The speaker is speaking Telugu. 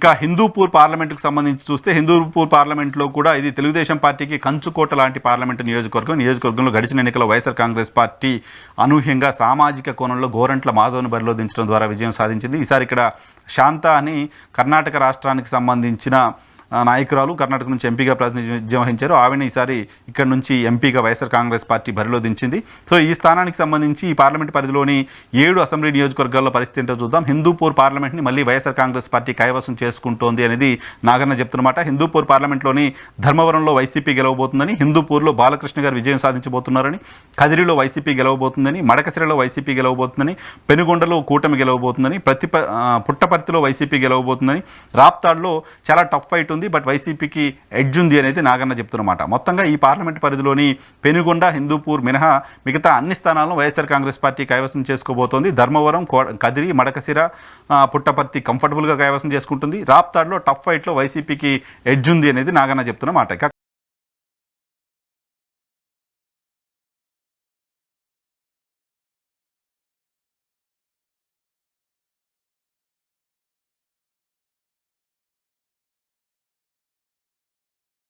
ఇక హిందూపూర్ పార్లమెంటుకు సంబంధించి చూస్తే హిందూపూర్ పార్లమెంట్లో కూడా ఇది తెలుగుదేశం పార్టీకి కంచుకోట లాంటి పార్లమెంటు నియోజకవర్గంలో గడిచిన ఎన్నికల్లో వైఎస్ఆర్ కాంగ్రెస్ పార్టీ అనూహ్యంగా సామాజిక కోణంలో గోరంట్ల మాధవ్ను బరిలో దించడం ద్వారా విజయం సాధించింది. ఈసారి ఇక్కడ శాంత అని కర్ణాటక రాష్ట్రానికి సంబంధించిన నాయకురాలు కర్ణాటక నుంచి ఎంపీగా ప్రాతినిధ్యం వహించారు. ఆవిడని ఈసారి ఇక్కడ నుంచి ఎంపీగా వైఎస్ఆర్ కాంగ్రెస్ పార్టీ బరిలో దించింది. సో ఈ స్థానానికి సంబంధించి ఈ పార్లమెంట్ పరిధిలోని 7 అసెంబ్లీ నియోజకవర్గాల్లో పరిస్థితి ఏంటో చూద్దాం. హిందూపూర్ పార్లమెంట్ని మళ్ళీ వైఎస్ఆర్ కాంగ్రెస్ పార్టీ కైవసం చేసుకుంటోంది అనేది నాగన్న చెప్తున్నమాట. హిందూపూర్ పార్లమెంట్లోని ధర్మవరంలో వైసీపీ గెలవబోతుందని, హిందూపూర్లో బాలకృష్ణ గారు విజయం సాధించబోతున్నారని, కదిరిలో వైసీపీ గెలవబోతుందని, మడకసిరలో వైసీపీ గెలవబోతుందని, పెనుగొండలో కూటమి గెలవబోతుందని, పుట్టపర్తిలో వైసీపీ గెలవబోతుందని, రాప్తాడ్లో చాలా టఫ్ ఫైట్ ఉంది, బట్ వైసీపీకి ఎడ్జ్ ఉంది అనేది నాగన్న చెప్తున్నమాట. మొత్తంగా ఈ పార్లమెంట్ పరిధిలోని పెనుగొండ, హిందూపూర్ మినహా మిగతా అన్ని స్థానాలను వైఎస్ఆర్ కాంగ్రెస్ పార్టీ కైవసం చేసుకోబోతోంది. ధర్మవరం, కదిరి, మడకసిర, పుట్టపర్తి కంఫర్టబుల్గా కైవసం చేసుకుంటుంది. రాప్తాడ్లో టఫ్ ఫైట్లో వైసీపీకి ఎడ్జ్ ఉంది అనేది నాగన్న చెప్తున్నమాట.